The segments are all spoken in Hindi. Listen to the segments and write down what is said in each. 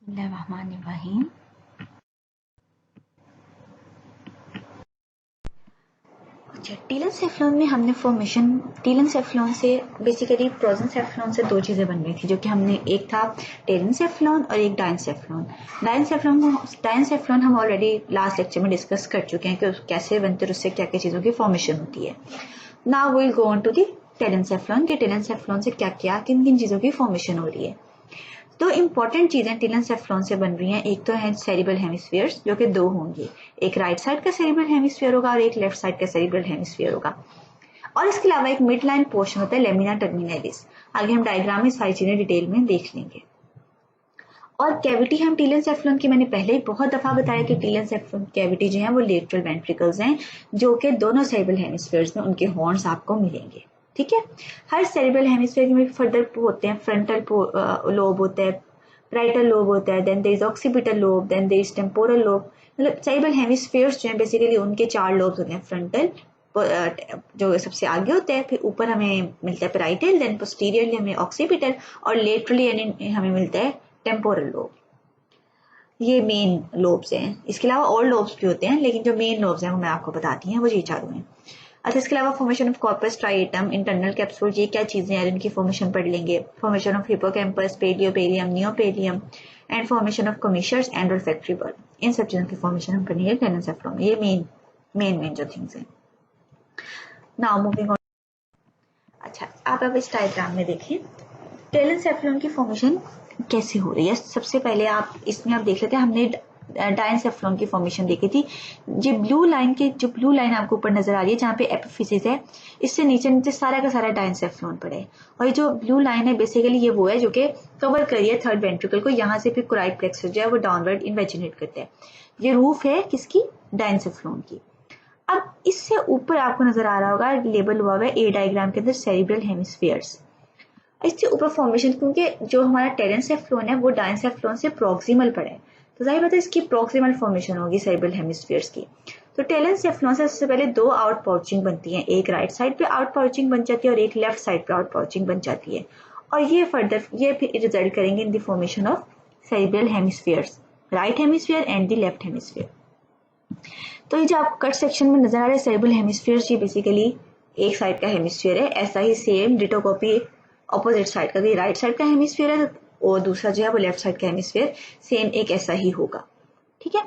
बिस्मिल्लाहिर्रहमानिर्रहीम। अच्छा, टीलन-सेफ्लॉन में हमने फॉर्मेशन टीलन-सेफ्लॉन से बेसिकली प्रोजेन-सेफ्लॉन से दो चीज़ें बन रही थी, जो कि हमने एक था टेलन-सेफ्लॉन और एक डाइन-सेफ्लॉन। डाइन-सेफ्लॉन हम ऑलरेडी लास्ट लेक्चर में डिस्कस कर चुके हैं कि कैसे बनते हैं, उससे क्या क्या चीज़ों की फॉर्मेशन होती है। Now we will go on to the telencephalon कि टेलन-सेफ्लॉन से क्या क्या किन किन चीज़ों की फॉर्मेशन हो रही है। तो इंपॉर्टेंट चीजें टीलन-सेफ्लॉन से बन रही हैं। एक तो है सेरिब्रल हेमिस्फीयर्स, जो कि दो होंगे, एक राइट साइड का सेरिब्रल हेमिस्फीयर होगा और एक लेफ्ट साइड का सेरिब्रल हेमिस्फीयर होगा। और इसके अलावा एक मिड लाइन पोर्शन होता है लेमिना टर्मिनलिस। आगे हम डायग्राम में सारी चीजें डिटेल में देख लेंगे। और कैविटी हम टीलन-सेफ्लॉन की मैंने पहले ही बहुत दफा बताया कि टीलन-सेफ्लॉन कैविटी जो है वो लेटरल वेंट्रिकल्स हैं, जो कि दोनों सेरिब्रल हेमिस्फीयर्स में उनके हॉर्न्स आपको मिलेंगे। ठीक है, हर सेरिब्रल हेमिस्फीयर में फर्दर होते हैं, फ्रंटल लोब होता है, parietal लोब होता है, then there is occipital lobe, then there is temporal lobe. मतलब सेरिब्रल हेमिस्फीयर्स जो है बेसिकली उनके चार लोब्स होते हैं। फ्रंटल जो सबसे आगे होता है, फिर ऊपर हमें मिलता है पैराइटल, देन पोस्टीरियरली हमें ऑक्सीपिटल और लेटरली हमें मिलता है टेम्पोरल लोब। ये मेन लोब्स हैं। इसके अलावा और लोब्स भी होते हैं, लेकिन जो मेन लोब्स हैं वो मैं आपको बताती हैं, वो ये चारों हैं। अच्छा, इसके अलावा formation of corpus striatum, internal capsule, ये क्या चीजें हैं जिनकी फॉर्मेशन पढ़ लेंगे। Formation of hippocampus, paleopallium, neopallium and formation of commissures and olfactory bulb, इन सब चीजों की फॉर्मेशन हम पढ़ेंगे टेलन-सेफ्लॉन में। ये मेन जो थिंग्स हैं। Now moving on. अच्छा, आप अब इस डायग्राम में देखें टेलन-सेफ्लॉन की फॉर्मेशन कैसे हो रही है। सबसे पहले आप इसमें आप देख लेते हैं, हमने डाइन-सेफ्लॉन की फॉर्मेशन देखी थी। जो ब्लू लाइन आपको ऊपर नजर आ रही है, जहाँ पे एपिफिसिस है, इससे नीचे नीचे सारा का सारा डाइन-सेफ्लॉन पड़े। और ये जो ब्लू लाइन है बेसिकली ये वो है जो कि कवर कर रही है थर्ड वेंट्रिकल को। यहाँ से फिर कोराइड प्लेक्सस जो है वो डाउनवर्ड इन्वेजिनेट करता है। ये रूफ है किसकी, डाइन-सेफ्लॉन की। अब इससे ऊपर आपको नजर आ रहा होगा लेबल हुआ है ए डायग्राम के अंदर सेरिब्रल हेमिस्फीयर्स। इससे ऊपर फॉर्मेशन, क्योंकि जो हमारा टेलन-सेफ्लॉन है वो डाइन-सेफ्लॉन से प्रॉक्सिमल पड़ा है, तो जाहिर बात है इसकी प्रॉक्सिमल फॉर्मेशन होगी सेरिब्रल हेमिस्फीयर्स की। तो टेलन-सेफ्लॉन से सबसे पहले दो आउट पाउचिंग बनती हैं, एक राइट साइड पे आउट पाउचिंग बन जाती है और एक लेफ्ट साइड पे आउट पाउचिंग बन जाती है। और ये फिर रिजल्ट करेंगे in the formation of cerebral hemispheres, right hemisphere and the left hemisphere. तो ये जो आपको कट सेक्शन में नजर आ रहा है सेरिब्रल हेमिस्फीयर्स, ये बेसिकली एक साइड का हेमिस्फीयर है। ऐसा ही same ditto copy opposite side का, भी राइट साइड का हेमिस्फीयर है और दूसरा जो है वो लेफ्ट साइड का हेमिस्फीयर सेम एक ऐसा ही होगा। ठीक है,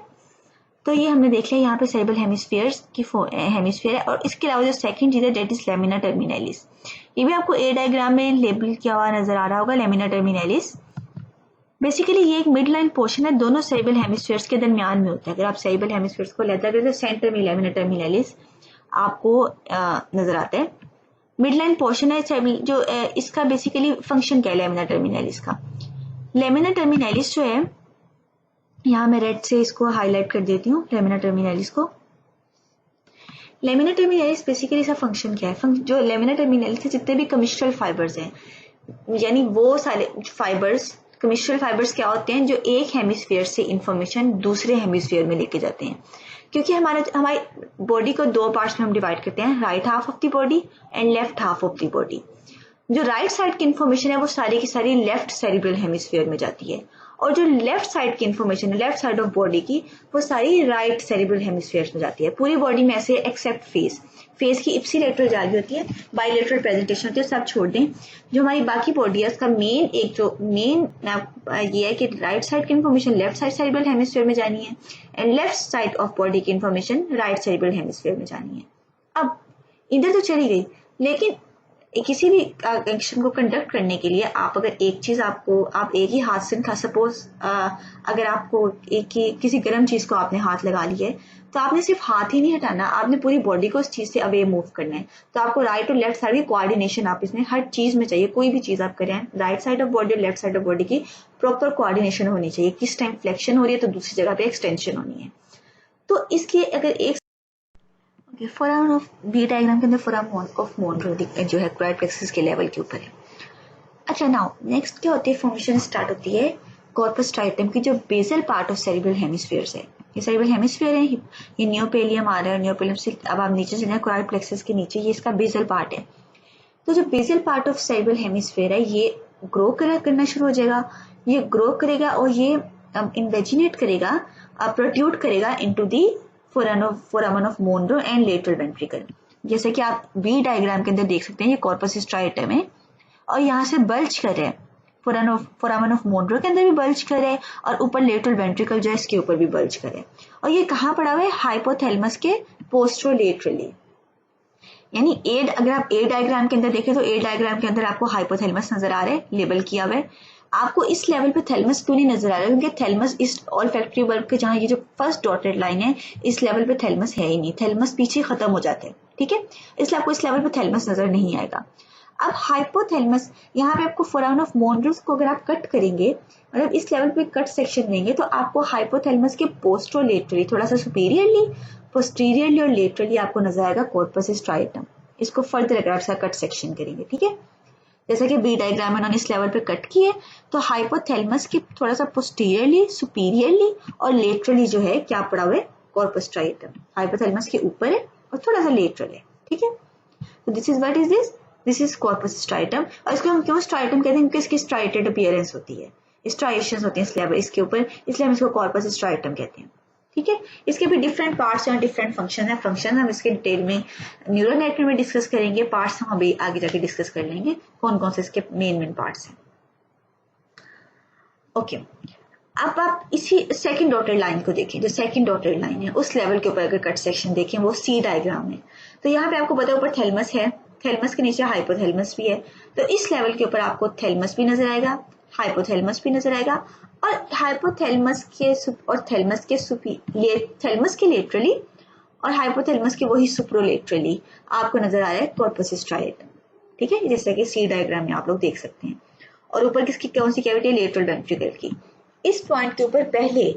तो ये हमने देख लिया यहाँ पे सेरिब्रल हेमिस्फीयर्स की हेमिस्फीयर है। और इसके अलावा जो सेकंड चीज है डेट इज लेमिना टर्मिनलिस। ये भी आपको ए डायग्राम में लेबल किया हुआ नजर आ रहा होगा, लेमिना टर्मिनलिस। बेसिकली ये एक मिड लाइन पोर्शन है, दोनों सेरिब्रल हेमिस्फीयर्स के दरमियान में होता है। अगर आप सेरिब्रल हेमिस्फीयर्स को लेते हैं तो सेंटर में लेमिना टर्मिनलिस आपको नजर आता है। मिड लाइन पोर्शन है जो इसका बेसिकली फंक्शन क्या है लेमिना टर्मिनलिस का। लेमिना टर्मिनलिस जो है, यहाँ मैं रेड से इसको हाईलाइट कर देती हूँ लेमिना टर्मिनलिस को। लेमिना टर्मिनलिस बेसिकली इसका फंक्शन क्या है, जो लेमिना टर्मिनलिस से जितने भी कमिस्ट्रल फाइबर्स हैं, यानी वो सारे फाइबर्स, कमिस्ट्रल फाइबर्स क्या होते हैं जो एक हेमिस्फीयर से इंफॉर्मेशन दूसरे हेमिस्फीयर में लेके जाते हैं। क्योंकि हमारी बॉडी को दो पार्ट्स में हम डिवाइड करते हैं, right half of the body and left half of the body. जो राइट साइड की इंफॉर्मेशन है वो सारी की सारी लेफ्ट सेरिब्रल हेमिस्फीयर में जाती है, और जो लेफ्ट साइड की इंफॉर्मेशन है लेफ्ट साइड ऑफ बॉडी की, वो सारी राइट सेरिब्रल हेमिस्फीयर में जाती है। पूरी बॉडी में ऐसे एक्सेप्ट फेस की इप्सिलेटरल जा रही होती है, बाइलेटरल प्रेजेंटेशन होती है, सब छोड़ दें। जो हमारी बाकी बॉडी है उसका मेन ये है कि राइट साइड की information left side cerebral hemisphere में जानी है and left side of body की इंफॉर्मेशन राइट सेरिब्रल हेमिस्फीयर में जानी है। अब इधर तो चली गई, लेकिन किसी भी एक्शन को कंडक्ट करने के लिए आप अगर एक चीज आप एक ही हाथ से, सपोज अगर आपको किसी गर्म चीज को आपने हाथ लगा लिया है, तो आपने सिर्फ हाथ ही नहीं हटाना, आपने पूरी बॉडी को उस चीज से अवे मूव करना है। तो आपको राइट और लेफ्ट साइड की कोऑर्डिनेशन आप इसमें हर चीज में चाहिए। कोई भी चीज आप करें, राइट साइड ऑफ बॉडी और लेफ्ट साइड ऑफ बॉडी की प्रॉपर कोऑर्डिनेशन होनी चाहिए। किस टाइम फ्लेक्शन हो रही है तो दूसरी जगह पे एक्सटेंशन होनी है। तो इसलिए अगर एक फोराम ऑफ बी डायग्राम के अंदर फोराम ऑफ मोनरो जो है कोराइड प्लेक्सस के लेवल के ऊपर है। अच्छा, नाउ नेक्स्ट क्या होती है, फॉर्मेशन स्टार्ट होती है कॉर्पस ट्राइटम की, जो basal part of cerebral hemispheres है। ये सेरिब्रल हेमिस्फीयर है, ये नियोपेलियम आ रहा है, नियोपेलियम से अब आप नीचे चले कोराइड प्लेक्सस के नीचे, ये इसका बेसल पार्ट है। तो जो basal part of cerebral hemisphere है ये ग्रो करना शुरू हो जाएगा, ये ग्रो करेगा और ये इन्वेजिनेट करेगा, प्रोट्रूड करेगा into the foramen of Monro and lateral ventricle. जैसे कि आप बी डायग्राम के अंदर देख सकते हैं, ये कॉर्पस स्ट्राइटम है और यहाँ से बल्ज कर है, फोरामन ऑफ मोनरो के अंदर भी बल्ज कर है और ऊपर लेटरल वेंट्रिकल जो है इसके ऊपर भी बल्ज कर है। और ये कहाँ पड़ा हुआ है? हाइपोथैलेमस के पोस्टरोलेटरली। यानी अगर आप ए डायग्राम के अंदर देखें तो ए डायग्राम के अंदर आपको हाइपोथैलेमस नजर आ रहा है, लेबल किया हुआ है। आपको इस लेवल पे थैलेमस क्यों नहीं नजर आ रहा है? क्योंकि थैलेमस इस ऑल फैक्ट्री वर्ब के जहां ये जो फर्स्ट डॉटेड लाइन है, इस लेवल पे थैलेमस है ही नहीं, थैलेमस पीछे खत्म हो जाते हैं, ठीक है, इसलिए आपको इस लेवल पे थैलेमस नजर नहीं आएगा। अब हाइपोथैलेमस, यहाँ पे आपको फोरामन ऑफ मोनरोस को अगर आप कट करेंगे, मतलब इस लेवल पे कट सेक्शन लेंगे, तो आपको हाइपोथैलेमस के पोस्टरोलेटरली, थोड़ा सा सुपीरियरली, पोस्टीरियरली और लेटरली आपको नजर आएगा कॉर्पस स्ट्राइटम। इसको फर्दर अगर आप कट सेक्शन करेंगे, ठीक है, जैसा कि बी डायग्राम में उन्होंने इस लेवल पे कट किए, तो हाइपोथैलेमस के थोड़ा सा पोस्टीरियरली, सुपीरियरली और लेटरली जो है क्या पड़ा हुआ है? Corpus striatum. हाइपोथैलेमस के ऊपर है और थोड़ा सा लेटरल है, ठीक है। तो this is what is this is corpus striatum. और इसको हम क्यों स्ट्राइटम कहते हैं? क्योंकि इसकी स्ट्राइटेड अपीयरेंस होती है, स्ट्राइएशंस होती हैं इस लेवल इसके ऊपर, इसलिए हम इसको कॉर्पस स्ट्राइटम कहते हैं, ठीक है। इसके भी डिफरेंट पार्ट्स हैं, डिफरेंट फंक्शन है। फंक्शन हम इसके डिटेल में न्यूरल नेटवर्क में डिस्कस करेंगे, पार्ट्स हम अभी आगे जाके डिस्कस कर लेंगे कौन कौन से इसके मेन पार्ट्स हैं। ओके, अब आप इसी सेकंड डॉटेड लाइन को देखें, जो सेकंड डॉटेड लाइन है उस लेवल के ऊपर अगर कट सेक्शन देखें, वो सी डायग्राम में, तो यहाँ पे आपको पता है ऊपर थैलेमस है, थैलेमस के नीचे हाइपोथैलेमस भी है, तो इस लेवल के ऊपर आपको थैलेमस भी नजर आएगा, हाइपोथैलेमस भी नजर आएगा, और हाइपोथैलेमस के और थैलेमस के लेटरली और हाइपोथैलेमस के वही सुप्रोलेटरली आपको नजर आ रहा है कॉर्पस स्ट्राइटम, ठीक है, जैसे कि सी डायग्राम में आप लोग देख सकते हैं। और ऊपर किसकी कौन सी कैविटी है? लेटरल वेंट्रिकल की। इस पॉइंट के ऊपर पहले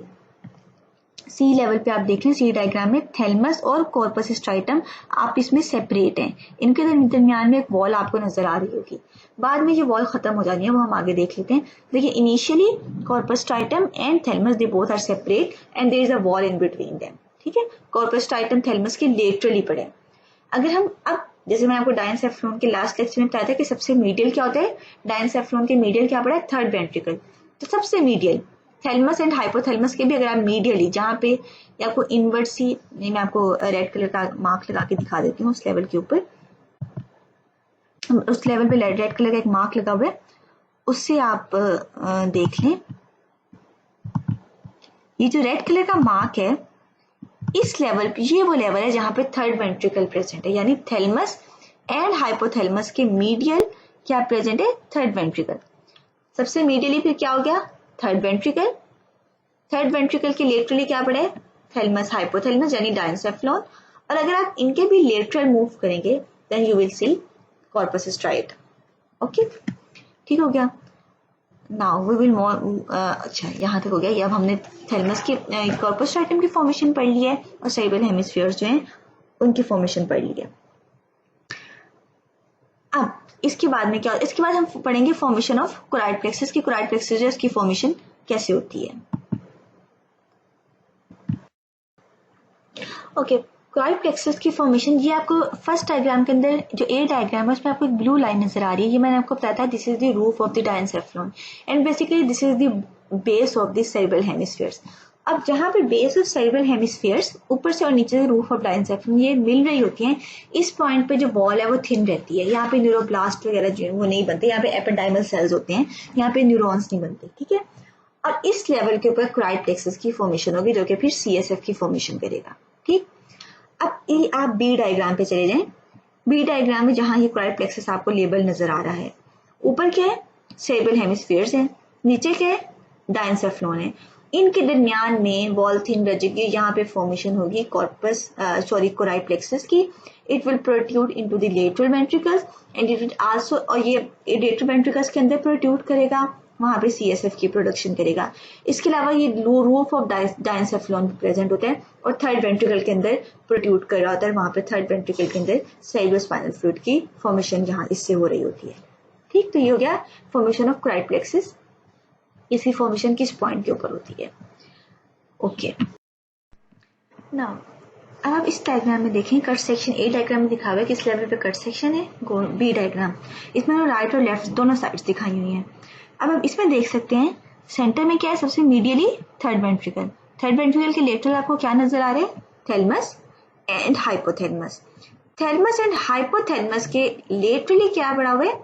सी लेवल पे आप देख लें, सी डायग्राम में थैलेमस और कॉर्पस स्ट्राइटम आप इसमें सेपरेट हैं, इनके दरमियान में एक वॉल आपको नजर आ रही होगी, बाद में ये वॉल खत्म हो जानी है, वो हम आगे देख लेते हैं। देखिए, initially corpus striatum and thalamus they both are separate and there is a wall in between them, ठीक है। कॉर्पस स्ट्राइटम थैलेमस के लेटरली पड़े। अगर हम अब, जैसे मैं आपको डायनसेफ्लॉन के लास्ट लेक्चर में बताया था कि सबसे मीडियल क्या होता है, डायनसेफ्लॉन के मीडियल क्या पड़ा है? Third ventricle. तो सबसे मीडियल थैलेमस एंड हाइपोथैलेमस के भी अगर आप मीडियली, जहाँ पे या आपको इनवर्ट सी, मैं आपको रेड कलर का मार्क लगा के दिखा देती हूँ, उस लेवल के ऊपर, उस लेवल पे रेड कलर का एक मार्क लगा हुआ है, उससे आप देख लें, ये जो रेड कलर का मार्क है, इस लेवल पे, ये वो लेवल है जहां पे थर्ड वेंट्रिकल प्रेजेंट है, यानी थैलेमस एंड हाइपोथैलेमस के मीडियल क्या प्रेजेंट है? Third ventricle. सबसे मीडियली फिर क्या हो गया? Third ventricle. थर्ड वेंट्रिकल के लेटरली क्या पड़े? थैलेमस हाइपोथैलेमस यानी डायनसेफ्लॉन। और अगर आप इनके भी लेटरल मूव करेंगे then you will see corpus striatum. Okay, ठीक हो गया। नाउ वी विल अच्छा, यहाँ तक हो गया। ये अब हमने थैलेमस की कॉर्पस स्ट्राइटम की फॉर्मेशन पढ़ ली है और सेरेब्रल हेमिस्फीयर्स जो हैं उनकी फॉर्मेशन पढ़ ली है। अब इसके बाद में क्या, इसके बाद हम पढ़ेंगे फॉर्मेशन ऑफ कोराइड प्लेक्सस की। कोराइड प्लेक्सस जो है उसकी फॉर्मेशन कैसे होती है। ओके, कोराइड प्लेक्सस की फॉर्मेशन, ये आपको फर्स्ट डायग्राम के अंदर जो ए डायग्राम है उसमें आपको एक ब्लू लाइन नजर आ रही है, ये मैंने आपको बताया था, this is the roof of the diencephalon and basically this is the base of the cerebral hemispheres. अब जहां पे बेस ऑफ सेरेब्रल हेमिस्फीयर्स ऊपर से और नीचे से रूफ ऑफ डायनसेफ्लॉन ये मिल रही होती हैं, इस पॉइंट पे जो वॉल है वो थिन रहती है, यहाँ पे न्यूरोब्लास्ट वगैरह जो है वो नहीं बनते, यहाँ पे एपेंडाइमल सेल्स होते हैं, यहाँ पे न्यूरॉन्स नहीं बनते, ठीक है। और इस लेवल के ऊपर कोराइड प्लेक्सस की फॉर्मेशन होगी जो कि फिर सीएसएफ की फॉर्मेशन करेगा, ठीक। अब आप बी डायग्राम पे चले जाएं। बी डायग्राम में जहां ये कोराइड प्लेक्सस आपको लेबल नजर आ रहा है, ऊपर क्या है? सेरेब्रल हेमिस्फीयर्स है, नीचे क्या है? डायनसेफ्लॉन है। इनके दरमियान में वॉल थिन रजेगी, यहाँ पे फॉर्मेशन होगी कोराइड प्लेक्सस की। It will protrude into the lateral ventricles and it will also, और ये लेटरल वेंट्रिकल्स के अंदर प्रोट्रूड करेगा, वहां पे सीएसएफ की प्रोडक्शन करेगा। इसके अलावा ये रूफ ऑफ डायनसेफ्लॉन प्रेजेंट होता है और थर्ड वेंट्रिकल के अंदर प्रोट्रूड कर रहा होता है, वहां पे थर्ड वेंट्रिकल के अंदर सेरेब्रोस्पाइनल फ्लूइड की फॉर्मेशन यहाँ इससे हो रही होती है, ठीक। तो ये हो गया फॉर्मेशन ऑफ कोराइड प्लेक्सस। इसकी फॉर्मेशन किस पॉइंट के ऊपर होती है? ओके, नाउ अब आप इस डायग्राम में देखें, कट सेक्शन ए डायग्राम में दिखा हुआ है किस लेवल पे कट सेक्शन है। बी डायग्राम, इसमें राइट और लेफ्ट दोनों साइड्स दिखाई हुई हैं। अब आप इसमें देख सकते हैं सेंटर में क्या है, सबसे medially third ventricle. Third ventricle के लेटरल आपको क्या नजर आ रहे हैं, thalamus and hypothalamus. Thalamus and hypothalamus के लेटरली क्या पड़ा हुआ है,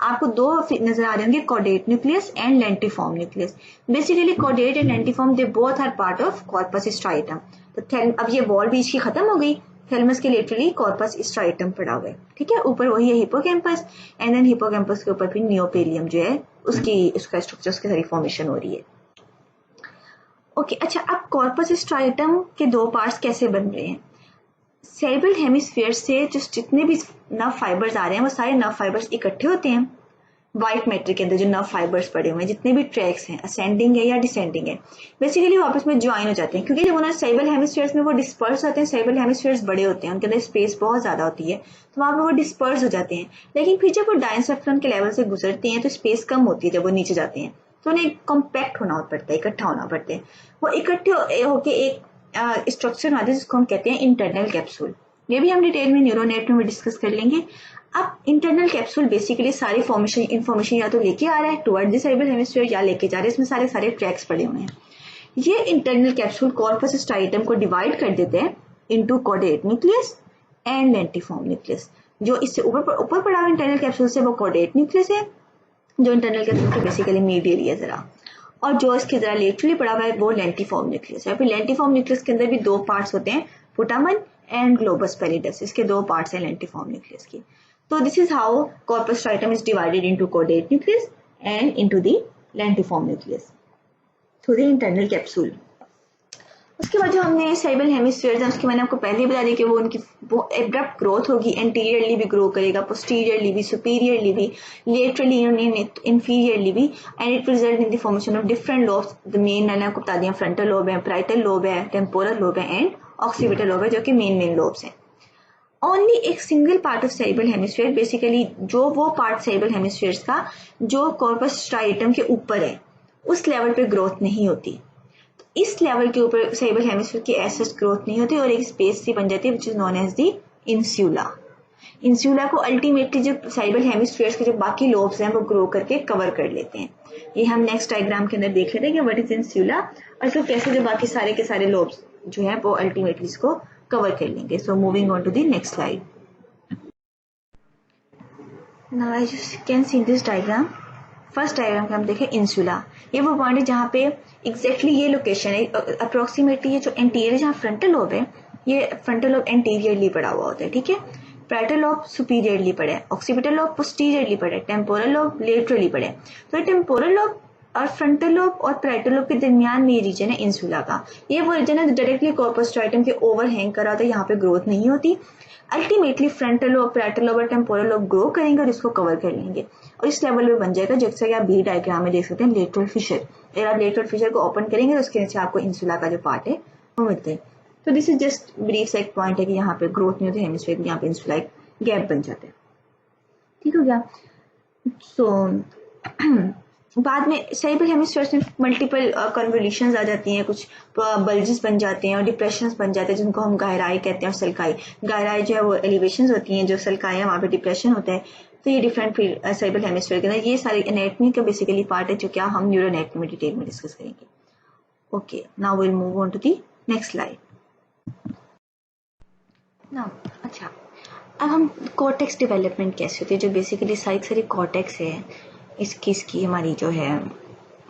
आपको दो नजर आ रहे होंगे, caudate nucleus and lentiform nucleus. Basically caudate and lentiform they both are part of corpus striatum. तो अब ये वॉल बीच की खत्म हो गई, थैलेमस के लेटरली कॉर्पस स्ट्राइटम पड़ा हुआ है, ठीक है। ऊपर वही है हिपोकैम्पस, एंड देन हिपोकैम्पस के ऊपर फिर नियोपेलियम जो है उसका स्ट्रक्चर, उसकी सारी फॉर्मेशन हो रही है। ओके अच्छा, अब कॉर्पस स्ट्राइटम के दो पार्ट्स कैसे बन रहे हैं। सेरेब्रल हेमिस्फीयर से जो जितने भी नर्व फाइबर्स आ रहे हैं वो सारे नर्व फाइबर्स इकट्ठे होते हैं व्हाइट मैटर के अंदर। जो नर्व फाइबर्स पड़े हुए हैं, जितने भी ट्रैक्स हैं, असेंडिंग है या डिसेंडिंग है, बेसिकली वो आपस में ज्वाइन हो जाते हैं, क्योंकि जब उन्होंने सेरेब्रल हेमिस्फीयर्स में वो डिस्पर्स होते हैं, सेरेब्रल हेमिस्फीयर्स बड़े होते हैं, उनके अंदर स्पेस बहुत ज्यादा होती है, तो वहां पर वो डिस्पर्स हो जाते हैं। लेकिन फिर जब वो डायंसेफ्लॉन के लेवल से गुजरते हैं तो स्पेस कम होती है, जब वो नीचे जाते हैं तो उन्हें कॉम्पैक्ट होना पड़ता है, इकट्ठा होना पड़ता है। वो इकट्ठे होकर एक स्ट्रक्चर बनाते हैं जिसको हम कहते हैं इंटरनल कैप्सूल। ये भी हम डिटेल में न्यूरोनेट में डिस्कस कर लेंगे। अब इंटरनल कैप्सूल बेसिकली सारी इंफॉर्मेशन या तो लेके आ रहा है टुवर्ड द सेरेब्रल हेमिस्फीयर या लेके जा रहा है, इसमें सारे ट्रैक्स पड़े हुए हैं। ये इंटरनल कैप्सूल कॉर्पस स्ट्राइटम को डिवाइड कर देते हैं into caudate nucleus and lentiform nucleus. जो इससे ऊपर पड़ा हुआ इंटरनल कैप्सूल से वो कॉर्डेट न्यूक्लियस है, जो इंटरनल कैप्सूल के बेसिकली मीडियली है जरा, और जो इसके जरा लेटरली पड़ा हुआ है वो लेंटिफॉर्म न्यूक्लियस है। फिर लेंटिफॉर्म न्यूक्लियस के अंदर भी दो पार्ट्स होते हैं, पुटामन एंड ग्लोबस पैलिडस, इसके दो पार्ट्स हैं लेंटिफॉर्म न्यूक्लियस की। So this is how corpus striatum is divided into chordate nucleus and into the lentiform nucleus through the internal capsule. उसके बाद जो हमने सेरेब्रल हेमिस्फीयर था, उसके मैंने आपको पहले बता दी कि वो एब्रप्ट ग्रोथ होगी, एंटीरियरली भी ग्रो करेगा, पोस्टीरियरली भी, सुपीरियरली भी, लेटरली इंफीरियरली भी, and it result in the formation of different lobes. The main मैंने आपको बता दिया, फ्रंटल लोब है, पैराइटल लोब है, टेम्पोरल लोब है एंड ऑक्सीपिटल लोब है, जो कि मेन लोब्स हैं। ओनली एक single part of cerebral hemisphere, basically जो वो पार्ट सेरेब्रल हेमिस्फीयर का जो कॉर्पस स्ट्राइटम के ऊपर है, उस लेवल पे ग्रोथ नहीं होती। तो इस लेवल के ऊपर सेरेब्रल हेमिस्फीयर की ऐसे ग्रोथ नहीं होती और एक स्पेस सी बन जाती है which is known as the insula. Insula को अल्टीमेटली जो सेरेब्रल हेमिस्फीयर के जो बाकी लोब्स हैं वो ग्रो करके कवर कर लेते हैं। ये हम नेक्स्ट डायग्राम के अंदर देख लेते हैं कि व्हाट इज इंसुला और इसको कैसे जो बाकी सारे के सारे लोब्स जो है वो अल्टीमेटली इसको कवर कर लेंगे। So moving on to the next slide. Now as you can see this diagram, first diagram का हम देखें इंसुला। ये वो पॉइंट है जहाँ पे एग्जैक्टली ये लोकेशन है, अप्रोक्सीमेटली ये जो एंटीरियर जहाँ फ्रंटल लोब है, ये फ्रंटल लोब एंटीरियरली पड़ा हुआ होता है, ठीक है। पैरेटल लोब सुपीरियरली पड़ा है, ऑक्सीपिटल लोब पोस्टीरियरली पड़ा है, टेम्पोरल लोब लेटरली पड़ा है। तो टेम्पोरल लोब और फ्रंटल लोब और पैरेटल लोब के दरमियान में ये रीजन है इंसुला का। ये वो रीजन है जो डायरेक्टली कॉर्पस स्ट्राइटम के ओवर हैंग कर रहा होता है, यहाँ पे ग्रोथ नहीं होती। Ultimately frontal lobe, parietal lobe और टेम्पोरल लोब ग्रो करेंगे और इसको कवर कर लेंगे और इस लेवल पे बन जाएगा, जैसा कि आप बी डायग्राम में देख सकते हैं, लेटरल फिशर। अगर आप लेटरल फिशर को ओपन करेंगे तो उसके नीचे आपको इंसुला का जो पार्ट है वो मिलता है। तो दिस इज जस्ट ब्रीफ सा एक पॉइंट है कि यहाँ पे ग्रोथ नहीं होती हेमिस्फीयर, यहाँ पे इंसुला एक गैप बन जाता है, ठीक हो गया। सो बाद में सेरेब्रल हेमिस्फीयर में मल्टीपल कन्वोल्यूशंस आ जाती हैं, कुछ बल्जेस बन जाते हैं और डिप्रेशंस बन जाते हैं जिनको हम गहराई कहते हैं और सल्काई। गहराई जो है वो एलिवेशंस होती हैं, जो सल्काई है वहाँ पे डिप्रेशन होता है। तो ये डिफरेंट सेरेब्रल हेमिस्फीयर के अंदर ये सारी एनाटॉमी का बेसिकली पार्ट है जो क्या हम न्यूरोएनाटॉमी में डिटेल में डिस्कस करेंगे। Okay, now will move on to the next slide. Now अच्छा, अब हम कॉर्टेक्स डेवलपमेंट कैसे होती है, जो बेसिकली सारी कॉर्टेक्स है इसकी हमारी जो है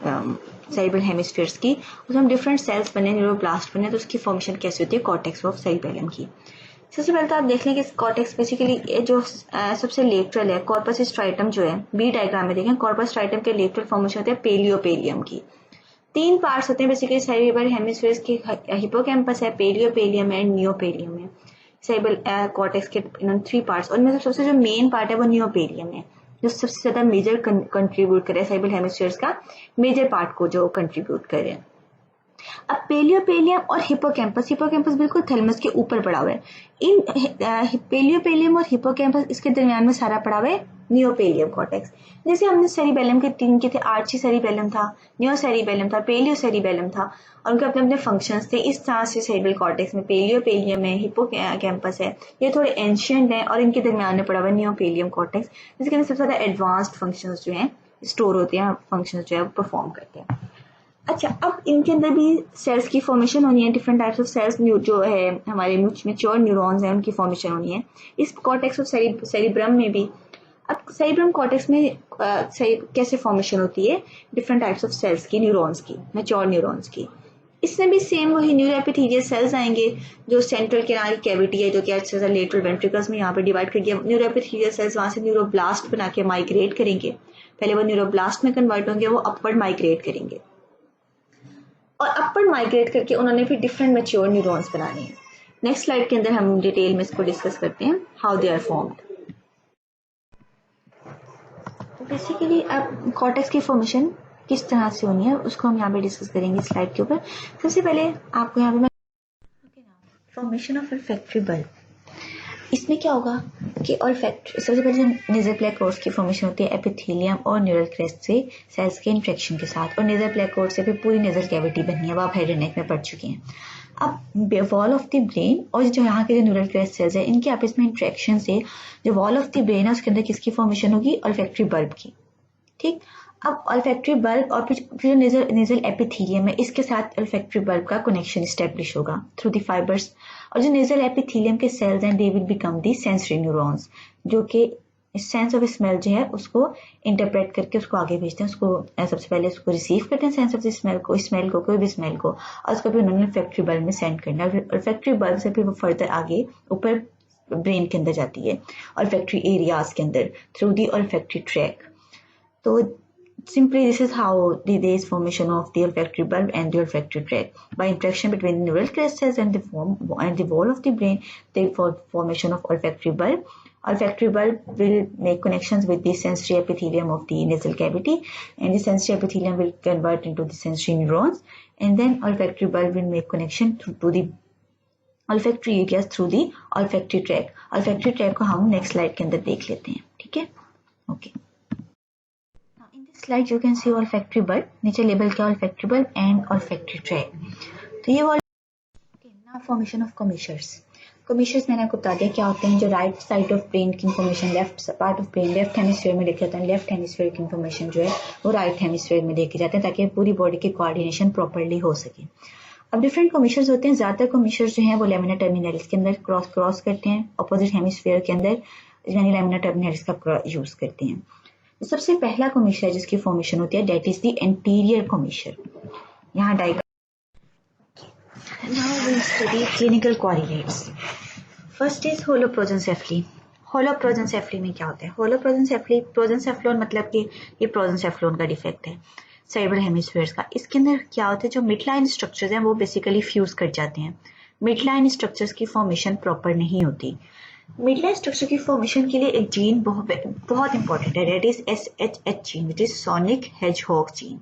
सेरेब्रल हेमिस्फीयर्स की, उसमें हम डिफरेंट सेल्स बने, न्यूरोब्लास्ट बने, तो उसकी फॉर्मेशन कैसे होती है कॉर्टेक्स ऑफ सेरिबेलम की। सबसे पहले तो आप देख लें कि कॉर्टेक्स बेसिकली जो सबसे लेटरल है, कॉर्पस स्ट्राइटम जो है, बी डायग्राम में देखें, कॉर्पस स्ट्राइटम के लेटरल फॉर्मेशन होते हैं पेलियोपेलियम की। तीन पार्ट्स होते हैं बेसिकली सेरेब्रल हेमिस्फीयर्स के, हिपोकैम्पस है, पेलियोपेलियम है, नियोपेलियम है। सेरेब्रल कॉर्टेक्स के 3 पार्ट्स, और में सबसे जो मेन पार्ट है वो नियोपेलियम है, जो सबसे ज्यादा मेजर कंट्रीब्यूट करे सेरेब्रल हेमिस्फीयर्स का मेजर पार्ट को जो कंट्रीब्यूट करे। अब पेलियोपेलियम और हिपोकैम्पस बिल्कुल थैलेमस के ऊपर पड़ा हुआ है। इन पेलियोपेलियम और हिपोकैम्पस इसके दरमियान में सारा पड़ा हुआ है नियोपेलियम कॉर्टेक्स। जैसे हमने सेरिबेलम के 3 के थे, आर्ची सेरिबेलम था, नियो सेरिबेलम था, पेलियो सेरिबेलम था, और उनके अपने अपने फंक्शंस थे। इस तरह से सेरेब्रल कॉर्टेक्स में पेलियोपेलियम है, हिपोकैम्पस है, ये थोड़े एंशिएंट है, और इनके दरमियान में पड़ा हुआ है नियोपेलियम कॉर्टेक्स, जिसके अंदर सबसे ज्यादा एडवांस्ड फंक्शंस जो हैं स्टोर होते हैं, फंक्शंस जो है परफॉर्म करते हैं। अच्छा, अब इनके अंदर भी सेल्स की फॉर्मेशन होनी है, डिफरेंट टाइप्स ऑफ सेल्स जो है हमारे मैच्योर न्यूरॉन्स हैं उनकी फॉर्मेशन होनी है इस कॉर्टेक्स ऑफ सेरिब्रम में भी। अब सेरिब्रम कॉर्टेक्स में कैसे फॉर्मेशन होती है डिफरेंट टाइप्स ऑफ सेल्स की, न्यूरॉन्स की, मैच्योर न्यूरॉन्स की। इसमें भी सेम वही न्यूरो एपिथेलियल सेल्स आएंगे जो सेंट्रल किनारी कैविटी है जो कि अच्छे से लेटरल वेंट्रिकल्स में यहाँ पर डिवाइड कर दिया। न्यूरो एपिथेलियल सेल्स वहां से न्यूरोब्लास्ट बना के माइग्रेट करेंगे, पहले वो न्यूरोब्लास्ट में कन्वर्ट होंगे, वो अपवर्ड माइग्रेट करेंगे और अपवर्ड माइग्रेट करके उन्होंने फिर डिफरेंट मैच्योर न्यूरॉन्स बनाने हैं। नेक्स्ट स्लाइड के अंदर हम डिटेल में इसको डिस्कस करते हैं हाउ दे आर फॉर्म्ड। तो बेसिकली अब कॉर्टेक्स की फॉर्मेशन किस तरह से होनी है उसको हम यहाँ पे डिस्कस करेंगे स्लाइड के ऊपर। सबसे पहले आपको यहाँ पे मैं फॉर्मेशन ऑफ olfactory bulb, इसमें क्या होगा कि olfactory सबसे पहले जो नेजल प्लेकोर्ड्स की फॉर्मेशन होती है एपिथेलियम और न्यूरल क्रेस्ट से सेल्स के इंट्रैक्शन के साथ, और नेजल प्लेकोर्ड से फिर पूरी नेजल कैविटी बननी है, वो आप हेड एंड नेक में पढ़ चुके हैं। अब वॉल ऑफ द ब्रेन और जो यहाँ के जो न्यूरल क्रेस्ट सेल्स है इनके आपस में इंट्रैक्शन से जो वॉल ऑफ द ब्रेन है उसके अंदर किसकी फॉर्मेशन होगी, olfactory bulb की। ठीक, अब olfactory bulb और फिर नेजल एपिथेलियम है इसके साथ olfactory bulb का कनेक्शन स्टैब्लिश होगा थ्रू द फाइबर्स, और जो नेजल एपिथेलियम के सेल्स हैं they will become the sensory neurons जो कि सेंस ऑफ स्मेल जो है उसको इंटरप्रेट करके उसको आगे भेजते हैं, उसको सबसे पहले उसको रिसीव करते हैं सेंस ऑफ स्मेल को कोई भी स्मेल को, और उसको फिर उन्होंने olfactory bulb में सेंड करना है। olfactory bulb से फिर वो फर्दर आगे ऊपर ब्रेन के अंदर जाती है olfactory एरियाज के अंदर थ्रू दी olfactory tract। तो simply this is how there is formation of the olfactory bulb and the olfactory tract by interaction between the neural crest cells and the wall of the brain. The formation of olfactory bulb. Olfactory bulb will make connections with the sensory epithelium of the nasal cavity, and the sensory epithelium will convert into the sensory neurons, and then olfactory bulb will make connection to the olfactory areas through the olfactory tract. Olfactory tract को हम next slide के अंदर देख लेते हैं, ठीक है? Okay. Slide you can see olfactory bulb, नीचे लेबल क्या olfactory bulb and olfactory tract। तो ये now formation of commissures। commissures मैंने आपको बता दिया क्या होते हैं, जो राइट साइड ऑफ ब्रेन की information left part of brain left hemisphere में लेके जाते हैं, लेफ्ट हेमिस्फीयर की इंफॉर्मेशन जो है वो राइट हेमिस्फीयर में लेके जाते हैं ताकि पूरी बॉडी की कोऑर्डिनेशन प्रॉपर्ली हो सके। अब डिफरेंट कमीशर्स होते हैं, ज्यादातर कमीशर्स जो हैं वो लैमिना टर्मिनलिस के अंदर क्रॉस करते हैं, अपोजिट हेमिस्फीयर के अंदर यानी लैमिना टर्मिनलिस का यूज करते हैं। सबसे पहला कमीशर जिसकी फॉर्मेशन होती है डेट इज द एंटीरियर कमीशर। यहाँ Now we study clinical correlates. First is holoprosencephaly. holoprosencephaly में क्या होता है, holoprosencephaly प्रोजेंसेफ्लोन मतलब कि ये प्रोजेंसेफ्लोन का डिफेक्ट है सेरेब्रल हेमिस्फीयर्स का। इसके अंदर क्या होता है, जो मिडलाइन स्ट्रक्चर्स हैं वो बेसिकली फ्यूज कर जाते हैं, मिडलाइन स्ट्रक्चर्स की फॉर्मेशन प्रॉपर नहीं होती। मिडलाइन स्ट्रक्चर की फॉर्मेशन के लिए एक जीन बहुत इंपॉर्टेंट है, that is SHH gene which is sonic hedgehog gene.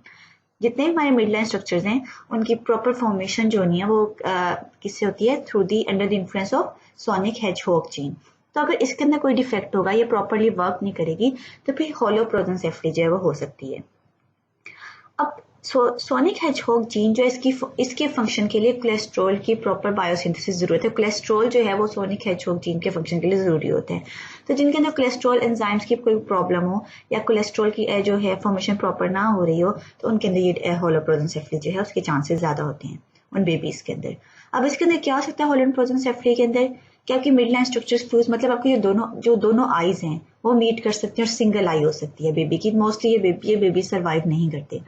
जितने भी हमारे मिडलाइन स्ट्रक्चर्स हैं उनकी प्रॉपर फॉर्मेशन जो नहीं है वो किससे होती है, through the under the influence of sonic hedgehog gene. तो अगर इसके अंदर कोई डिफेक्ट होगा, ये प्रॉपरली वर्क नहीं करेगी तो फिर होलोप्रोजेंसेफली जो है वो हो सकती है। अब सोनिक हेजहॉग जीन जो है इसके फंक्शन के लिए कोलेस्ट्रॉल की प्रॉपर बायोसिंथेसिस जरूरत है। कोलेस्ट्रॉल जो है वो सोनिक हेजहॉग जीन के फंक्शन के लिए जरूरी होते हैं। तो जिनके अंदर कोलेस्ट्रॉल एंजाइम्स की कोई प्रॉब्लम हो या कोलेस्ट्रॉल की जो है फॉर्मेशन प्रॉपर ना हो रही हो तो उनके अंदर ये होलोप्रोजेंसेफली जो है उसके चांसेस ज्यादा होते हैं उन बेबीज के अंदर। अब इसके अंदर क्या हो सकता है होलोप्रोजेंसेफली के अंदर, क्या आपकी मिडलाइन स्ट्रक्चर्स फ्यूज मतलब आपकी जो दोनों आईज हैं वो मीट कर सकती है और सिंगल आई हो सकती है बेबी की। मोस्टली ये बेबी सर्वाइव नहीं करते,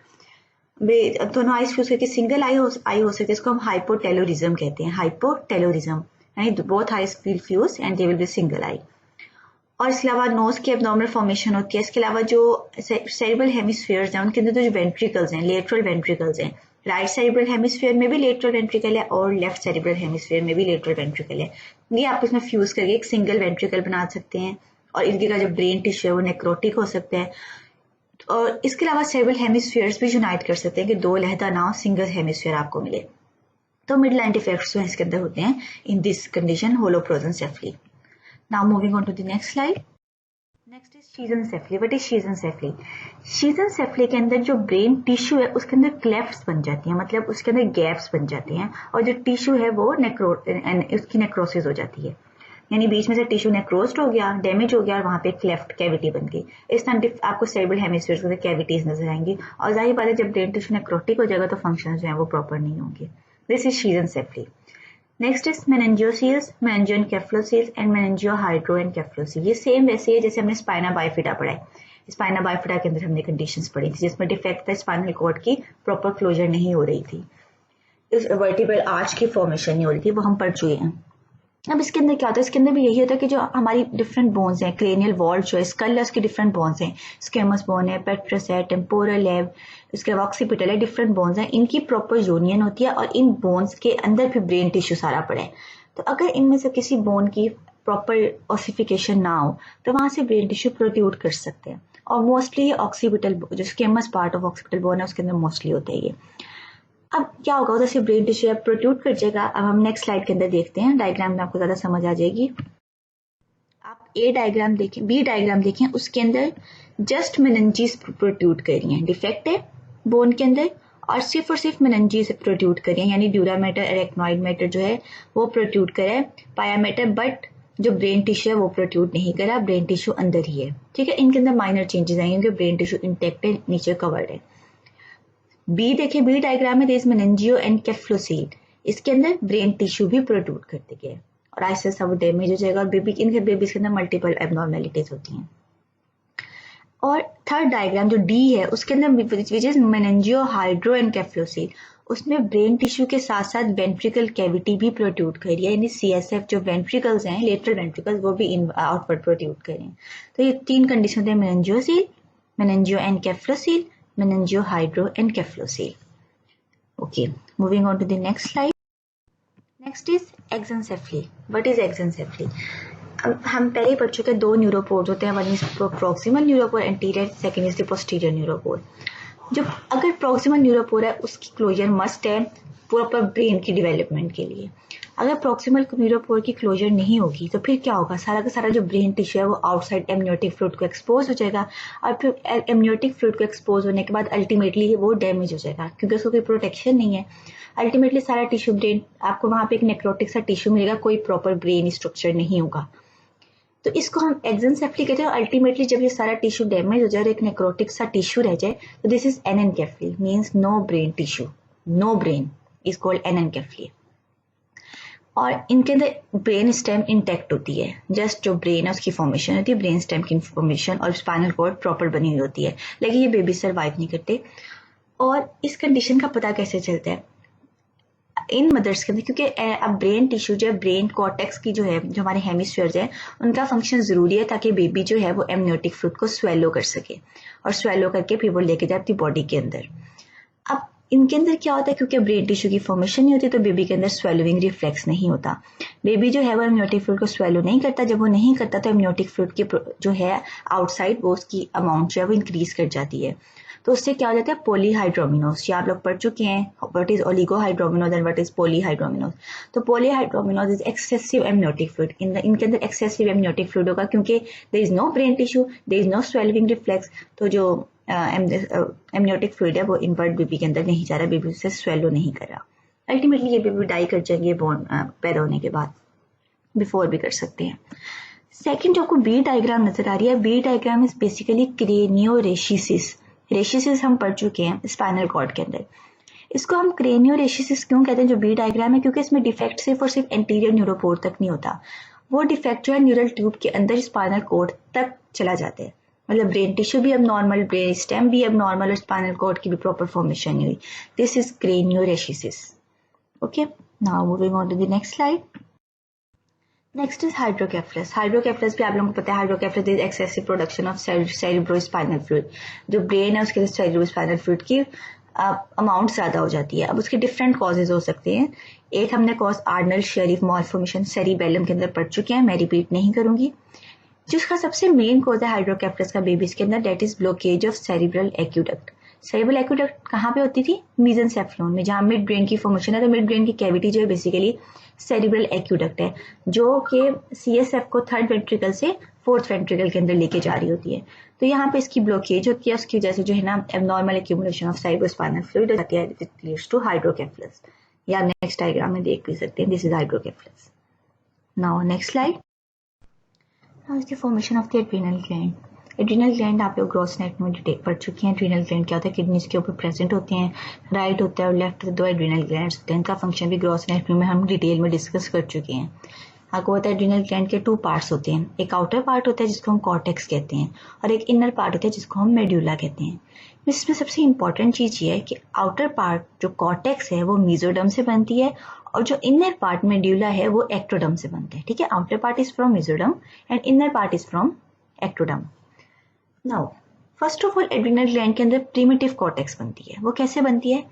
दोनों आईज फ्यूज करके सिंगल आई हो सकती है। इसको हम हाइपोटेलोरिज्म कहते हैं, हाइपोटेलोरिज्म यानी both eyes will fuse and they will be single eye. और इसके अलावा नोज की एब्नॉर्मल फॉर्मेशन होती है। इसके अलावा जो सेरेब्रल हेमिस्फीयर्स हैं उनके अंदर जो वेंट्रिकल्स हैं, लेटरल वेंट्रिकल्स हैं, राइट सेरेब्रल हेमिस्फीयर में भी लेटरल वेंट्रिकल है और लेफ्ट सेरेब्रल हेमिस्फीयर में भी लेटरल वेंट्रिकल है। ये आप इसमें फ्यूज करके एक सिंगल वेंट्रिकल बना सकते हैं और इनके का जो ब्रेन टिश्यू है वो नेक्रोटिक हो सकता है। और इसके अलावा सेरेब्रल हेमिस्फीयर्स भी यूनाइट कर सकते हैं कि दो लहदा ना हो, सिंगल हेमिस्फीयर आपको मिले। तो मिडलाइन डिफेक्ट्स जो इसके अंदर होते हैं in this condition holoprosencephaly. Now moving on to the next slide. Next is schizencephaly. What is schizencephaly? Schizencephaly के अंदर जो ब्रेन टिश्यू है उसके अंदर क्लेफ्ट्स बन जाती हैं, मतलब उसके अंदर गैप्स बन जाते हैं और जो टिश्यू है वो उसकी नेक्रोसिस हो जाती है। यानी बीच में से टिश्यू नेक्रोज्ड हो गया, डैमेज हो गया और वहां पे एक क्लेफ्ट कैविटी बन गई। इस तरह आपको सेरेब्रल हेमिस्फीयर के कैविटीज नजर आएंगी और जाहिर बात है जब ब्रेन टिश्यू नेक्रोटिक हो जाएगा तो फंक्शन जो है वो प्रॉपर नहीं होंगे। This is schizencephaly. Next is meningoceles, meningoencephaloceles and meningohydroencephalocele. ये सेम वैसे है जैसे हमने स्पाइना बाइफिडा पढ़ा है। स्पाइना बाइफिडा के अंदर हमने कंडीशंस पढ़ी थी जिसमें डिफेक्ट था, स्पाइनल कॉर्ड की प्रॉपर क्लोजर नहीं हो रही थी, इस वर्टिब्रल आर्च की फॉर्मेशन नहीं हो रही थी, वो हम पढ़ चुके हैं। अब इसके अंदर क्या होता है, इसके अंदर भी यही होता है कि जो हमारी डिफरेंट बोन्स हैं, क्रेनियल वॉल जो है, स्कल है, उसके डिफरेंट बोन्स हैं, स्केमस बोन है, पेट्रस है, टेम्पोरल है, इसके ऑक्सीपिटल है, डिफरेंट बोन्स हैं, इनकी प्रॉपर यूनियन होती है और इन बोन्स के अंदर भी ब्रेन टिश्यू सारा पड़ा है। तो अगर इनमें से किसी बोन की प्रॉपर ऑसिफिकेशन ना हो तो वहां से ब्रेन टिश्यू प्रोट्यूट कर सकते हैं और मोस्टली ऑक्सीपिटल जो स्केमस पार्ट ऑफ ऑक्सीपिटल बोन है उसके अंदर मोस्टली होता है ये। अब क्या होगा, उधर से ब्रेन टिश्यू प्रोट्यूट कर जाएगा। अब हम नेक्स्ट स्लाइड के अंदर देखते हैं, डायग्राम में आपको ज्यादा समझ आ जाएगी। आप ए डायग्राम देखें, बी डायग्राम देखें, उसके अंदर जस्ट मेनिंजीज प्रोट्यूट कर रही हैं, डिफेक्ट है बोन के अंदर और सिर्फ मेनिंजीज प्रोट्यूट कर रही हैं, यानी ड्यूरा मैटर, एरेक्नॉइड मैटर जो है वो प्रोट्यूट करे, पाया मैटर, बट जो ब्रेन टिश्यू है वो प्रोट्यूट नहीं करा, ब्रेन टिश्यू अंदर ही है। ठीक है, इनके अंदर माइनर चेंजेस आएंगे क्योंकि ब्रेन टिश्यू इंटेक्ट है, नीचे कवर्ड है। बी देखें, बी डायग्राम में देयर इज मेनिंजियोएनकेफलोसील, इसके अंदर ब्रेन टिश्यू भी प्रोट्यूट करते गए और ऐसे सब डैमेज हो जाएगा और इनके बेबीज के अंदर मल्टीपल एबनॉर्मेलिटीज होती हैं। और थर्ड डायग्राम जो डी है उसके अंदर विच इज मेनिंजियोहाइड्रोएनकेफलोसील, उसमें ब्रेन टिश्यू के साथ साथ वेंट्रिकल कैविटी भी प्रोट्यूट कर रही है, यानी सीएसएफ जो वेंट्रिकल्स हैं, लेटरल वेंट्रिकल्स, वो भी आउटवर्ड प्रोट्यूट कर रहे हैं। तो ये तीन कंडीशन है, मेनिंजियोसील, मेनिंजियोएनकेफलोसील, meningohydroencephalocele. Okay, moving on to the next slide. Next is exencephaly. What is exencephaly? अब हम पहले ही पढ़ चुके हैं, दो न्यूरोपोर्स होते हैं, one is proximal neuropore anterior, second is the posterior neuropore. जो अगर प्रॉक्सिमल न्यूरोपोर है उसकी क्लोजर मस्ट है प्रॉपर ब्रेन की डेवलपमेंट के लिए। अगर प्रॉक्सिमल न्यूरोपोर की क्लोजर नहीं होगी तो फिर क्या होगा, सारा का सारा जो ब्रेन टिश्यू है वो आउटसाइड एमनियोटिक फ्लूइड को एक्सपोज हो जाएगा और फिर एमनियोटिक फ्लूइड को एक्सपोज होने के बाद अल्टीमेटली वो डैमेज हो जाएगा क्योंकि उसको कोई प्रोटेक्शन नहीं है। अल्टीमेटली सारा टिश्यू ब्रेन, आपको वहां पे एक नेक्रोटिक सा टिश्यू मिलेगा, कोई प्रॉपर ब्रेन स्ट्रक्चर नहीं होगा। तो इसको हम एक्जेंसेफली कहते हैं। अल्टीमेटली जब ये सारा टिश्यू डैमेज हो जाए और एक नेक्रोटिक सा टिश्यू रह जाए तो this is anencephaly, means no brain tissue, no brain is called anencephaly. और इनके अंदर ब्रेन स्टेम इंटैक्ट होती है, जस्ट जो ब्रेन है उसकी फॉर्मेशन होती है, ब्रेन स्टेम की फॉर्मेशन और स्पाइनल कॉर्ड प्रॉपर बनी हुई होती है, लेकिन ये बेबी सर्वाइव नहीं करते। और इस कंडीशन का पता कैसे चलता है इन मदर्स के अंदर, क्योंकि अब ब्रेन टिश्यू जो है, ब्रेन कॉर्टेक्स की जो है, जो हमारे हेमिस्फीयर्स है, उनका फंक्शन जरूरी है ताकि बेबी जो है वो एमनियोटिक फ्लूइड को स्वेलो कर सके और स्वेलो करके फिर वो लेके जाए अपनी बॉडी के अंदर। अब इनके अंदर क्या होता है, क्योंकि ब्रेन टिश्यू की फॉर्मेशन नहीं होती तो बेबी के अंदर स्वेलोइंग रिफ्लेक्स नहीं होता। बेबी जो है वो एमनियोटिक फ्लूइड को स्वेलो नहीं करता, जब वो नहीं करता तो एमनियोटिक फ्लूइड की जो है आउटसाइड वो उसकी अमाउंट जो है वो इंक्रीज कर जाती है। तो उससे क्या हो जाता है, पॉलीहाइड्रोमिनोज। ये आप लोग पढ़ चुके हैं, what is oligohydramnios and what is polyhydramnios. तो polyhydramnios is excessive amniotic fluid, इनके अंदर एक्सेसिव एमनियोटिक फ्लूइड होगा क्योंकि there is no brain tissue, there is no swallowing reflex. तो जो एमनियोटिक फ्लूइड है वो इनवर्ट बेबी के अंदर नहीं जा रहा, बेबी से स्वेलो नहीं कर रहा। अल्टीमेटली ये बेबी डाई कर जाएंगे बोर्न पैदा होने के बाद, बिफोर भी कर सकते हैं। सेकंड जो आपको बी डायग्राम नजर आ रही है, बी डायग्राम इज बेसिकली क्रेनियोरेशिसिस। रेशिसिस हम पढ़ चुके हैं स्पाइनल कॉर्ड के अंदर। इसको हम क्रेनियोरेशिसिस क्यों कहते हैं जो बी डायग्राम है, क्योंकि इसमें डिफेक्ट सिर्फ और सिर्फ एंटीरियर न्यूरोपोर तक नहीं होता, वो डिफेक्ट जो है न्यूरल ट्यूब के अंदर स्पाइनल कॉर्ड तक चला जाता है। मतलब ब्रेन टिश्यू भी अब नॉर्मल, ब्रेन स्टेम भी अब नॉर्मल और स्पाइनल कॉर्ड की भी प्रॉपर फॉर्मेशन नहीं हुई। This is craniorachischisis. Okay, now moving on to the next slide. Next is hydrocephalus. Hydrocephalus भी आप लोगों को पता है, hydrocephalus is excessive production of cerebrospinal fluid. जो ब्रेन है उसके सेरिब्रोस्पाइनल फ्लूइड की अमाउंट ज्यादा हो जाती है। अब उसके डिफरेंट कॉजेज हो सकते हैं। एक हमने कॉज आर्नल्ड शेरिफ मॉलफॉर्मेशन सेरिबेलम के अंदर पढ़ चुके हैं, मैं रिपीट नहीं करूंगी। जिसका सबसे मेन कॉज है हाइड्रोकेफलस का बेबीज के अंदर, that is blockage of cerebral aqueduct. Cerebral aqueduct कहाँ पे होती थी, मीजनसेफ्लोन में, जहां मिड ब्रेन की फॉर्मेशन है। तो मिड ब्रेन की कैविटी जो है बेसिकली सेरिब्रल एक्यूडक्ट है, जो कि सीएसएफ को थर्ड वेंट्रिकल से फोर्थ वेंट्रिकल के अंदर लेके जा रही होती है। तो यहाँ पे इसकी ब्लॉकेज होती है, उसकी वजह से जो है ना abnormal accumulation of cerebrospinal fluid हो जाती है, इट लीड्स टू हाइड्रोकेफलस। या नेक्स्ट डायग्राम में देख भी सकते हैं, this is hydrocephalus. Now next slide. Now the formation of the adrenal gland. Adrenal gland आप लोग ग्रॉस नेट में डिटेल पढ़ चुके हैं। एड्रिनल ग्लैंड क्या होता है, किडनीज के ऊपर प्रेजेंट होते हैं, राइट होता है और लेफ्ट दो एड्रिनल ग्लैंड्स होते हैं। इनका फंक्शन भी ग्रॉस नेट में हम डिटेल में डिस्कस कर चुके हैं। आपको पता है एड्रिनल ग्लैंड के 2 पार्ट्स होते हैं, एक आउटर पार्ट होता है जिसको हम कॉर्टेक्स कहते हैं और एक इनर पार्ट होता है जिसको हम मेड्यूला कहते हैं। इसमें सबसे इंपॉर्टेंट चीज ये है कि आउटर पार्ट जो कॉर्टेक्स है वो मेसोडर्म से बनती है और जो इनर पार्ट मेड्यूला है वो एक्टोडर्म से बनता है। ठीक है, outer part is from mesoderm and inner part is from ectoderm. Now first of all adrenal gland के अंदर प्रिमिटिव कॉर्टेक्स बनती है। वो कैसे बनती है,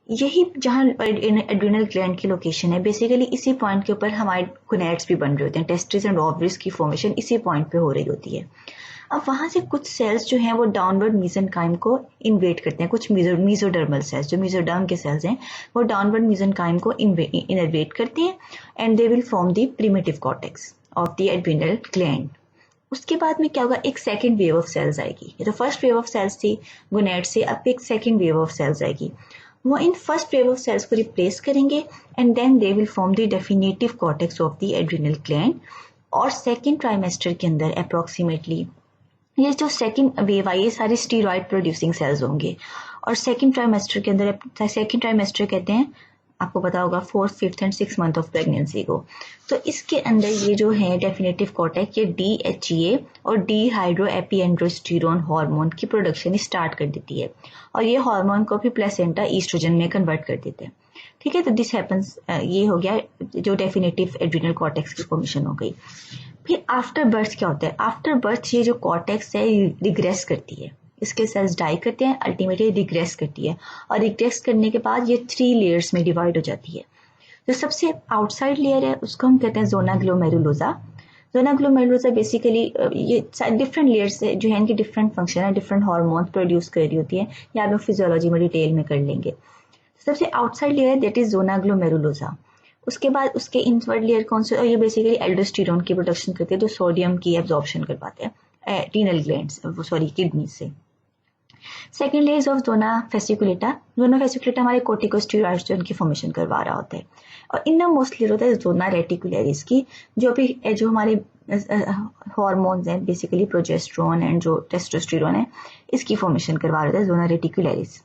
यही जहाँ एड्रिनल ग्लैंड की लोकेशन है, बेसिकली इसी पॉइंट के ऊपर हमारे गोनैड्स भी बन रहे होते हैं। टेस्टिस एंड ओवरीज की फॉर्मेशन इसी पॉइंट पे हो रही होती है। अब वहां से कुछ सेल्स जो हैं वो डाउनवर्ड मीजेनकाइम को इन्वेट करते हैं। कुछ मीजोडर्मल सेल्स जो मीजोडर्म के सेल्स हैं वो डाउनवर्ड मीजेनकाइम को इनवेट करते हैं and they will form the primitive cortex of the adrenal gland. उसके बाद में क्या होगा, एक सेकेंड वेव ऑफ सेल्स आएगी। ये तो फर्स्ट वेव ऑफ सेल्स थी गोनैड से, अब एक सेकेंड वेव ऑफ सेल्स आएगी। वो इन फर्स्ट वेव ऑफ सेल्स को रिप्लेस करेंगे and then they will form the definitive cortex of the adrenal gland. और सेकेंड ट्राइमेस्टर के अंदर अप्रोक्सीमेटली ये जो सेकेंड वेव आई, ये सारे स्टीरॉइड प्रोड्यूसिंग सेल्स होंगे। और सेकेंड ट्राइमेस्टर के अंदर, सेकेंड ट्राइमेस्टर कहते हैं, आपको पता होगा 4th, 5th and 6th month of pregnancy को। तो इसके अंदर ये जो है डेफिनेटिव कॉर्टेक्स, ये DHEA और डी हाइड्रो एपीएंड्रोस्टेरोन हार्मोन की प्रोडक्शन स्टार्ट कर देती है और ये हार्मोन को भी प्लेसेंटा ईस्ट्रोजन में कन्वर्ट कर देते हैं। ठीक है, तो दिस हैपन्स, ये हो गया जो डेफिनेटिव एड्रिनल कॉर्टेक्स की फॉर्मेशन हो गई। फिर आफ्टर बर्थ क्या होता है, आफ्टर बर्थ ये जो कॉर्टेक्स है रिग्रेस करती है, इसके सेल्स डाई करते हैं, अल्टीमेटली रिग्रेस करती है और रिग्रेस करने के बाद ये 3 लेयर्स में डिवाइड हो जाती है। जो सबसे आउटसाइड लेयर है उसको हम कहते हैं zona glomerulosa. Zona glomerulosa basically ये डिफरेंट लेयर्स है जो है, इनके डिफरेंट फंक्शन है, डिफरेंट हार्मोन्स प्रोड्यूस कर रही होती है, या आप फिजियोलॉजी में डिटेल में कर लेंगे। सबसे आउटसाइड लेयर है दैट इज जोना ग्लोमेरुलोसा। उसके बाद उसके इनवर्ड लेयर कौन से, और ये बेसिकली एल्डोस्टेरोन की प्रोडक्शन करते हैं जो सोडियम की एब्जॉर्प्शन कर पाते हैं रीनल ग्लैंड्स, सॉरी किडनी से। Second layer of zona fasciculata. Zona fasciculata हमारे कोर्टिकोस्टेरॉइड्स जो उनकी फॉर्मेशन करवा रहा होता है। और इनर मोस्ट लेयर होता है जोना रेटिकुलरिस की, जो हमारे हार्मोन्स हैं बेसिकली प्रोजेस्टेरोन एंड जो टेस्टोस्टेरोन है इसकी फॉर्मेशन करवा रहा होता है जोना रेटिकुलरिस।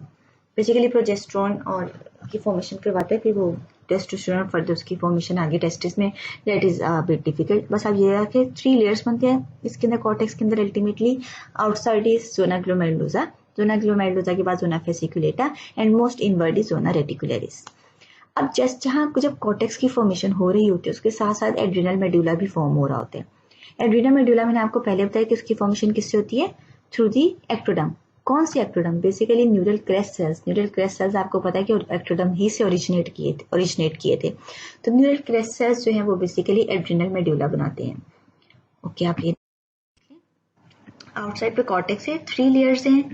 बेसिकली प्रोजेस्टेरोन और की फॉर्मेशन करवाता है, फिर वो टेस्टोस्टेरोन फर्दर उसकी फॉर्मेशन आगे टेस्टिस में, दैट इज बिट डिफिकल्ट। बस अब ये है कि 3 लेयर्स बनते हैं इसके अंदर कॉर्टेक्स के अंदर। Ultimately outside is zona glomerulosa, zona glomerulosa के बाद zona fasciculata and most inward is zona reticularis. अब जस्ट जब कॉर्टेक्स की फॉर्मेशन हो रही होती है उसके साथ साथ एड्रिनल मेडुला भी फॉर्म हो रहा होता है। एड्रिनल मेडुला मैंने आपको पहले बताया कि उसकी फॉर्मेशन किससे होती है, थ्रू दी एक्टोडर्म। कौन सी ectoderm, basically neural crest cells. Neural crest cells आपको पता है कि एक्टोडर्म ही से ओरिजिनेट किए थे। तो न्यूरल क्रेस्ट सेल्स जो है वो बेसिकली एड्रिनल मेडुला बनाते हैं। ओके, आप ये आउटसाइड पे कॉर्टेक्स है, 3 लेयर्स हैं,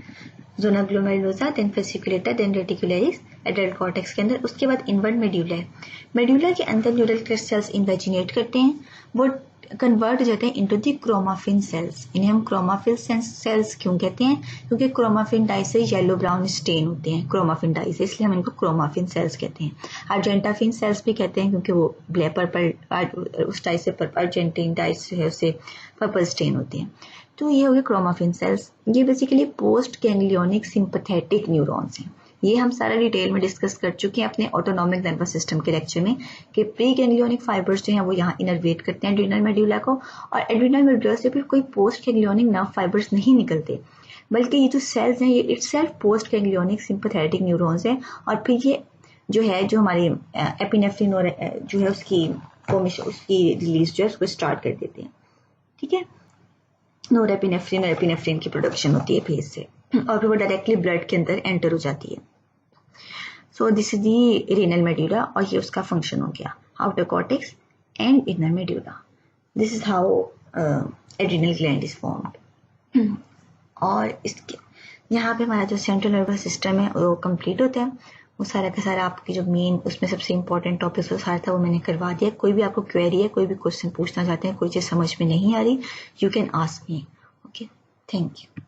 zona glomerulosa, then fasciculata, then reticularis adult cortex के अंदर। उसके बाद इनवर्ड मेड्यूला है। मेड्यूला के अंदर न्यूरल क्रेस्ट सेल्स इन्वेजिनेट करते हैं, वो कन्वर्ट हो जाते हैं इनटू दी क्रोमाफिन सेल्स। इन्हें हम क्रोमाफिन सेल्स क्यों कहते हैं, क्योंकि क्रोमाफिन डाई से येलो ब्राउन स्टेन होते हैं क्रोमाफिन डाई से, इसलिए हम इनको क्रोमाफिन सेल्स कहते हैं। अर्जेंटाफिन सेल्स भी कहते हैं क्योंकि वो ब्लैक पर्पल उस डाई से अर्जेंटीन डाई से है उससे पर्पल स्टेन होते हैं। तो ये हो गए क्रोमाफिन सेल्स। ये basically post ganglionic sympathetic neurons हैं। ये हम सारा डिटेल में डिस्कस कर चुके हैं अपने ऑटोनॉमिक नर्वस सिस्टम के लेक्चर में कि प्री गैंग्लियोनिक फाइबर्स जो हैं वो यहाँ इनर्वेट करते हैं एड्रिनल मेडुला को, और एड्रिनल मेडुला से फिर कोई पोस्ट गैंग्लियोनिक नर्व फाइबर्स नहीं निकलते, बल्कि ये जो सेल्स हैं ये itself post ganglionic sympathetic neurons हैं। और फिर ये जो है जो हमारी एपिनेफ्रिन और जो है उसकी फॉर्मेशन, उसकी रिलीज जो है उसको स्टार्ट कर देते हैं। ठीक है, नोरेपिनेफ्रिन और एपिनेफ्रिन की प्रोडक्शन होती है फेस से और फिर वो डायरेक्टली ब्लड के अंदर एंटर हो जाती है। So this is the renal medulla और ये उसका फंक्शन हो गया, outer cortex and inner medulla. This is how adrenal gland is formed. और इसके यहाँ पे हमारा जो सेंट्रल नर्वस सिस्टम है वो कंप्लीट होता है। वो सारा का सारा आपकी जो मेन उसमें सबसे इंपॉर्टेंट टॉपिक सारा था वो मैंने करवा दिया। कोई भी आपको क्वेरी है, कोई भी क्वेश्चन पूछना चाहते हैं, कोई चीज़ समझ में नहीं आ रही, you can ask me. Okay, thank you.